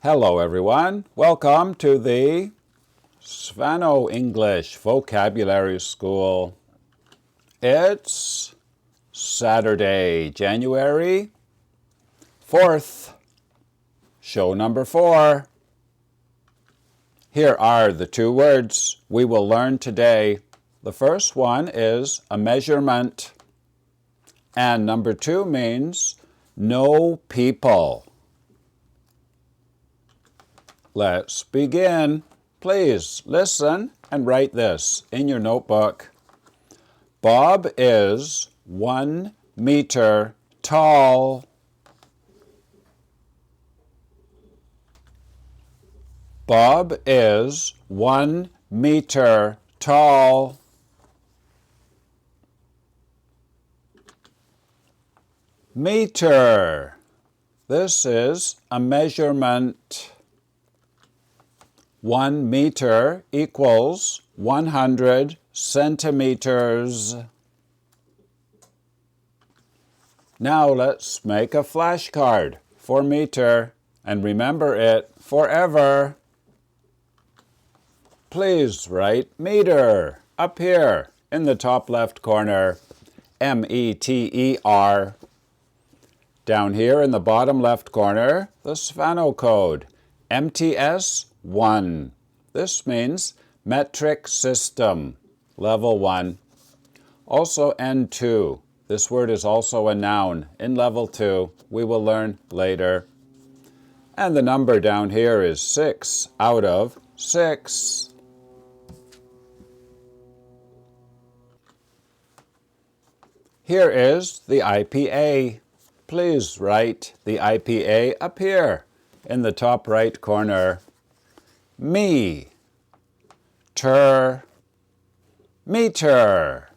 Hello everyone, welcome to the Svanoe English Vocabulary School. It's Saturday, January 4th, show number 4. Here are the two words we will learn today. The first one is a measurement, and number 2 means no people. Let's begin. Please listen and write this in your notebook. Bob is 1 meter tall. Bob is 1 meter tall. Meter. This is a measurement. 1 meter equals 100 centimeters. Now let's make a flashcard for meter and remember it forever. Please write meter up here in the top left corner, M-E-T-E-R. Down here in the bottom left corner, the Svanoe code, MTS 1. This means metric system, level 1. Also N2. This word is also a noun in level 2. We will learn later. And the number down here is 6 out of 6. Here is the IPA. Please write the IPA up here in the top right corner. Me, ter, meter.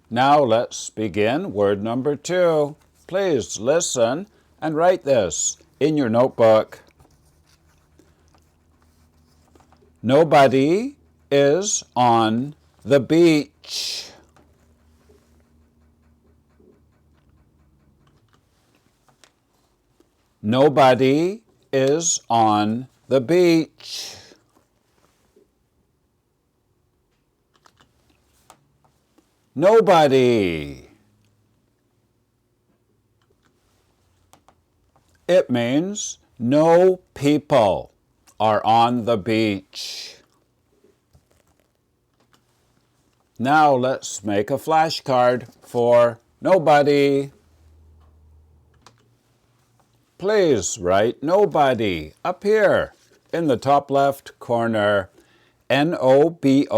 Now let's begin word number 2. Please listen and write this in your notebook. Nobody is on the beach. Nobody is on the beach. Nobody. It means no people are on the beach. Now let's make a flashcard for nobody. Please write nobody up here in the top left corner, N-O-B-O-D-Y.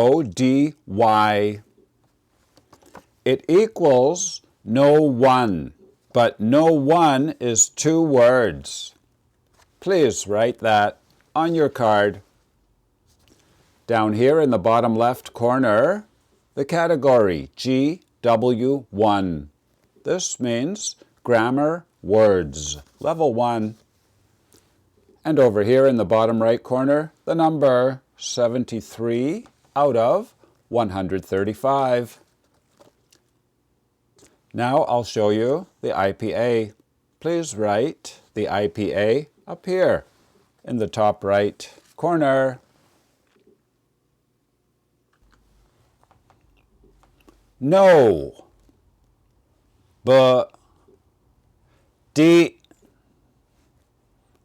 It equals no one, but no one is 2 words. Please write that on your card. Down here in the bottom left corner, the category GW1. This means grammar words, level 1. And over here in the bottom right corner, the number 73 out of 135. Now I'll show you the IPA. Please write the IPA up here in the top right corner. No, but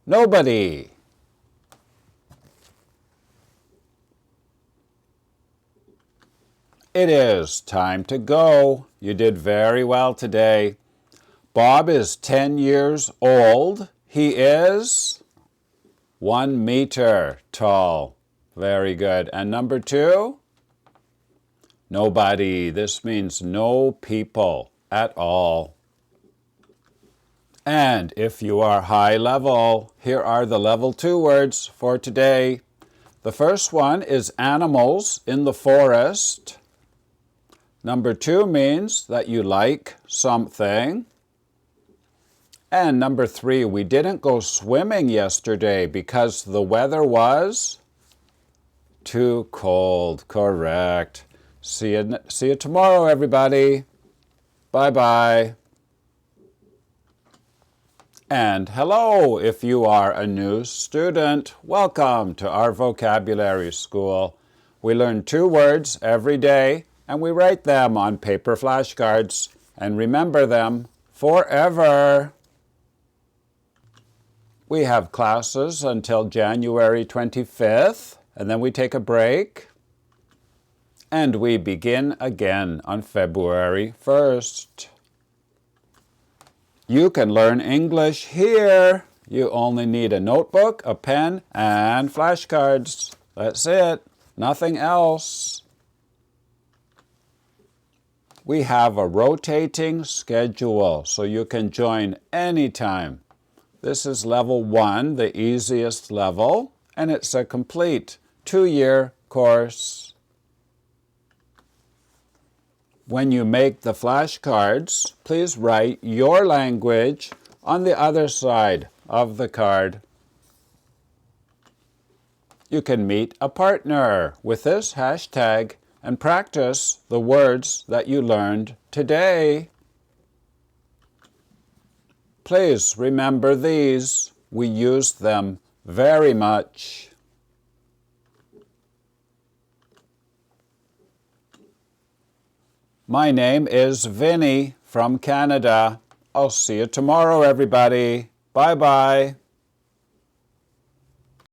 nobody. It is time to go. You did very well today. Bob is 10 years old. He is 1 meter tall. Very good. And number 2? Nobody. This means no people at all. And if you are high level, here are the level 2 words for today. The first one is animals in the forest. Number 2 means that you like something. And number 3, we didn't go swimming yesterday because the weather was too cold. Correct. See you tomorrow, everybody. Bye-bye. And hello, if you are a new student, welcome to our vocabulary school. We learn 2 words every day and we write them on paper flashcards and remember them forever. We have classes until January 25th and then we take a break. And we begin again on February 1st. You can learn English here. You only need a notebook, a pen, and flashcards. That's it. Nothing else. We have a rotating schedule, so you can join anytime. This is level 1, the easiest level, and it's a complete 2-year course. When you make the flashcards, please write your language on the other side of the card. You can meet a partner with this hashtag and practice the words that you learned today. Please remember these. We use them very much. My name is Vinny from Canada. I'll see you tomorrow, everybody. Bye-bye.